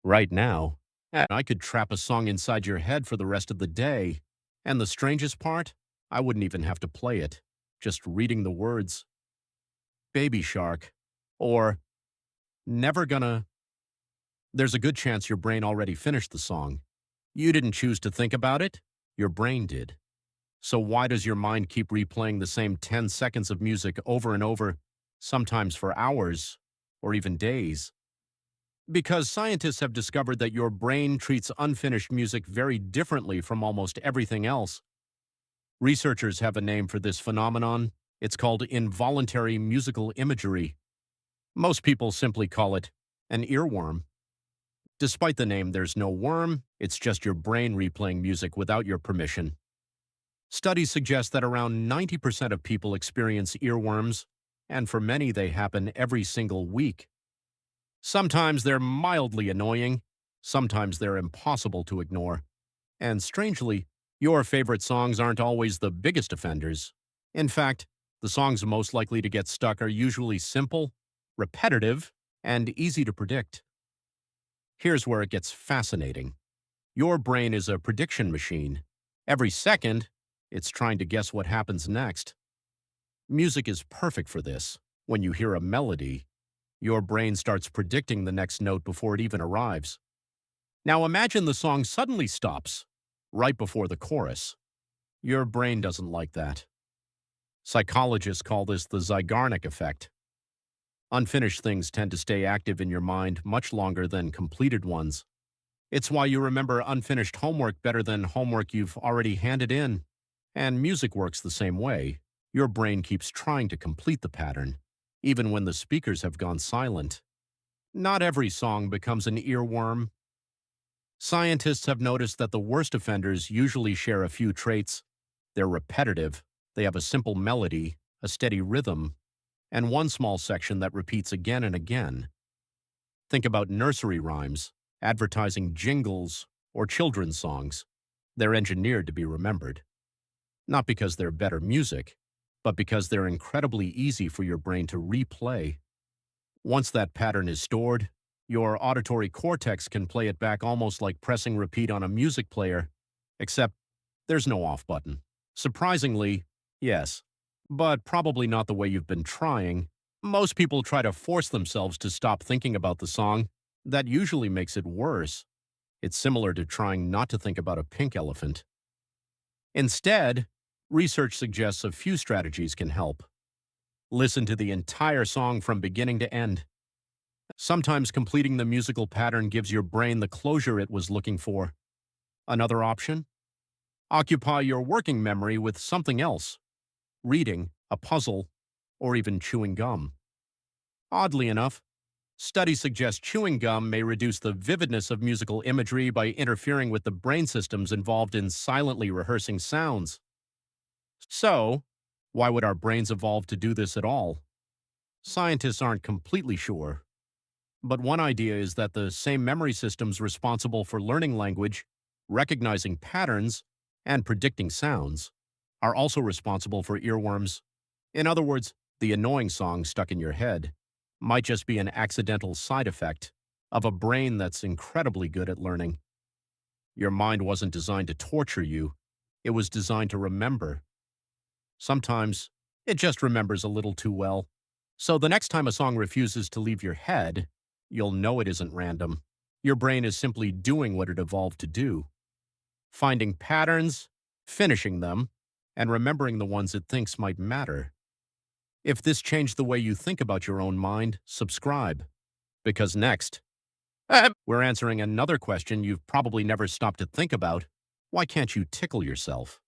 Right now, I could trap a song inside your head for the rest of the day. And the strangest part, I wouldn't even have to play it. Just reading the words, Baby Shark, or Never Gonna, there's a good chance your brain already finished the song. You didn't choose to think about it, your brain did. So why does your mind keep replaying the same 10 seconds of music over and over, sometimes for hours or even days? Because scientists have discovered that your brain treats unfinished music very differently from almost everything else. Researchers have a name for this phenomenon. It's called involuntary musical imagery. Most people simply call it an earworm. Despite the name, there's no worm, it's just your brain replaying music without your permission. Studies suggest that around 90% of people experience earworms, and for many, they happen every single week. Sometimes they're mildly annoying, sometimes they're impossible to ignore. And strangely, your favorite songs aren't always the biggest offenders. In fact, the songs most likely to get stuck are usually simple, repetitive, and easy to predict. Here's where it gets fascinating. Your brain is a prediction machine. Every second, it's trying to guess what happens next. Music is perfect for this. When you hear a melody, your brain starts predicting the next note before it even arrives. Now imagine the song suddenly stops, right before the chorus. Your brain doesn't like that. Psychologists call this the Zeigarnik Effect. Unfinished things tend to stay active in your mind much longer than completed ones. It's why you remember unfinished homework better than homework you've already handed in. And music works the same way. Your brain keeps trying to complete the pattern, even when the speakers have gone silent. Not every song becomes an earworm. Scientists have noticed that the worst offenders usually share a few traits. They're repetitive, they have a simple melody, a steady rhythm, and one small section that repeats again and again. Think about nursery rhymes, advertising jingles, or children's songs. They're engineered to be remembered. Not because they're better music, but because they're incredibly easy for your brain to replay. Once that pattern is stored, your auditory cortex can play it back almost like pressing repeat on a music player, except there's no off button. Surprisingly, yes, but probably not the way you've been trying. Most people try to force themselves to stop thinking about the song. That usually makes it worse. It's similar to trying not to think about a pink elephant. Instead, research suggests a few strategies can help. Listen to the entire song from beginning to end. Sometimes completing the musical pattern gives your brain the closure it was looking for. Another option? Occupy your working memory with something else, reading, a puzzle, or even chewing gum. Oddly enough, studies suggest chewing gum may reduce the vividness of musical imagery by interfering with the brain systems involved in silently rehearsing sounds. So, why would our brains evolve to do this at all? Scientists aren't completely sure, but one idea is that the same memory systems responsible for learning language, recognizing patterns, and predicting sounds are also responsible for earworms. In other words, the annoying song stuck in your head might just be an accidental side effect of a brain that's incredibly good at learning. Your mind wasn't designed to torture you, it was designed to remember. Sometimes it just remembers a little too well. So the next time a song refuses to leave your head, you'll know it isn't random. Your brain is simply doing what it evolved to do, finding patterns, finishing them, and remembering the ones it thinks might matter. If this changed the way you think about your own mind, subscribe. Because next, we're answering another question you've probably never stopped to think about. Why can't you tickle yourself?